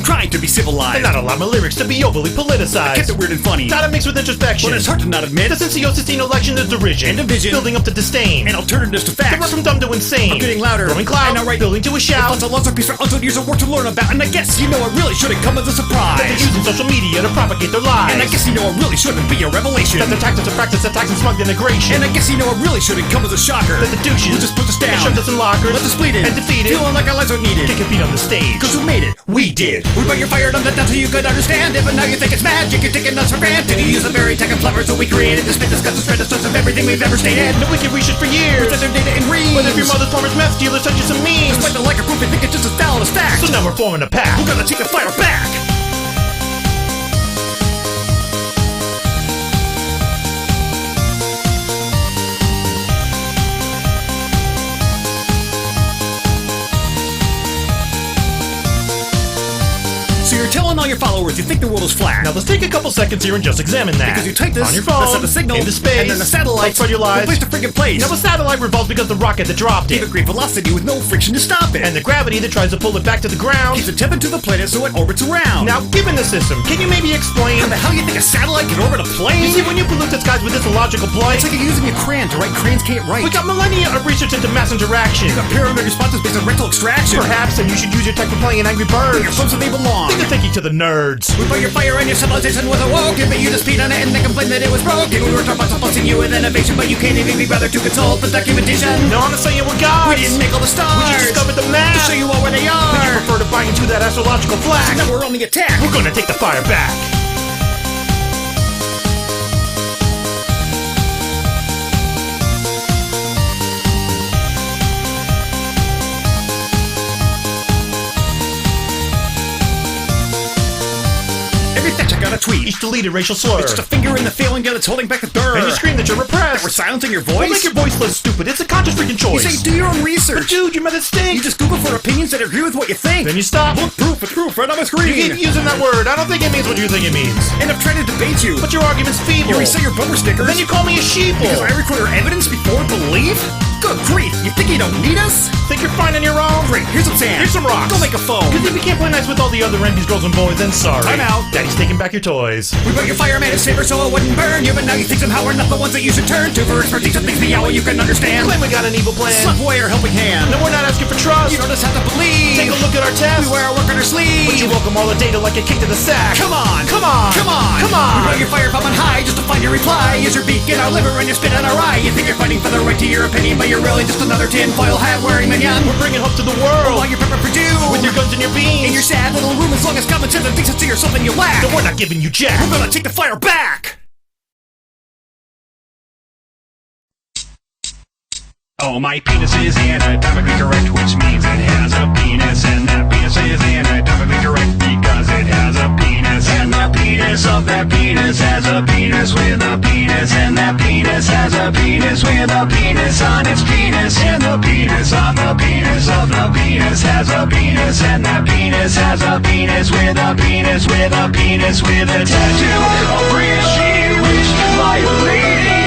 trying to be civilized. And not allow my lyrics to be overly politicized. I kept it weird and funny. Gotta mix with introspection. But it's hard to not admit The since the 16 election is derision. and division. Building up to disdain. And alternatives to The facts. rap from dumb to insane. I'm getting louder. Growing cloud. And outright Building to a shout. Lots of lots of peace for untold years of work to learn about. And I guess you know it really shouldn't come as a surprise. That they're using social media to propagate their lies. And I guess you know it really shouldn't be a revelation. That the tactics of practice attacks and smug integration. And I guess you know it really shouldn't come as a shocker. That the douches who just put us down. and shoved us in lockers. Left us bleeding. And defeated. Feeling like our lives are needed. Kick your feet on the stage. Cause who made it? We did. We brought your fire on that down so you could understand it. But now you think it's magic, you're taking us for granted. You use the very tech and clever so we created to spit, discuss, and spread the source of everything we've ever stated. No, we can reach it for years. With other data and reads. But if your mother's farmer's meth dealer sent you some memes. Despite the lack of proof, they think it's just as valid as fact. So now we're forming a pack. We're gonna take the fire back. So you're telling all your followers you think the world is flat. Now let's take a couple seconds here and just examine that. Because you type this, on your phone, let's send a signal, into space, and then the satellite spread your lies. will place to friggin' place. Now a satellite revolves because the rocket that dropped Gave it, a great velocity with no friction to stop it. and the gravity that tries to pull it back to the ground. keeps it tipping to the planet so it orbits around. Now, given the system, can you maybe explain? how the hell you think a satellite can orbit a plane? You see, when you pollute the skies with this illogical blight, It's like you're using a crayon to write crayons can't write. we got millennia of research into mass interaction. got pyramid responses based on rectal extraction. Perhaps, and you should use your tech for playing an Angry Birds. Your folks where they belong. Think of thinking to the nerds. We put your fire and your civilization was awoken, but you just beat on it and then complained that it was broken. We were talking about supplanting you with innovation, but you can't even be bothered to consult the documentation. No, I'm not saying we're gods. We didn't make all the stars. We just discovered the math. to show you all where they Would you are. prefer to buy into that astrological flag? Now we're on the attack. We're gonna take the fire back. Every fetch I got a tweet. Each deleted racial slur. It's just a finger in the failing gun that's holding back the dirt. And you scream that you're That repressed. we're silencing your We'll voice. make your voice less stupid. It's a conscious freaking You choice. say do your own research. Dude, your method You stinks. just Google for opinions that agree with what you think. Then you stop. Look, proof, it's proof right on my screen. You keep using that word. I don't think it means what you think it means. And I've tried to debate you. But your argument's feeble. You resell your bumper stickers. Then you call me a sheeple. Because I require evidence before belief? Good grief, you think you don't need us? Think you're fine on your own? Great, here's some sand. Here's some rocks. Go make a phone. Because if you can't play nice with all the other MPs, girls, and boys, then sorry. Time out. Daddy's taking back your toys. We put your fireman as saver so it wouldn't burn you, but now you think somehow we're not the ones that you should turn to for expertise of things beyond what you can understand. Claim we got an evil plan. Slap away our helping hand. No, we're not asking for trust. You don't just have to believe. Take a look at our test. We wear our work on our sleeve. But you welcome all the data like a kick to the sack. Come on, Come on. come on, Come on. We put your fire from on high just to find your reply. Use your beak in our liver and your spit on our eye. You think you're fighting for the right to your opinion, but you're really just another tinfoil hat wearing minion. We're bringing hope to the world. While you're prepping for doom With your guns and your beams. in your sad little room, as long as common sense and thinks it's to yourself and you lack. No, we're not giving you jack. We're gonna take the fire back. Oh, my penis is anatomically correct, which means it has a penis, and that penis is anatomically correct because it has a penis, and the penis of that penis has a penis with a penis, and that penis has a penis with a penis on its penis, and the penis on the penis of the penis has a penis, and that penis has a penis with a penis with a penis with a tattoo of British, which my lady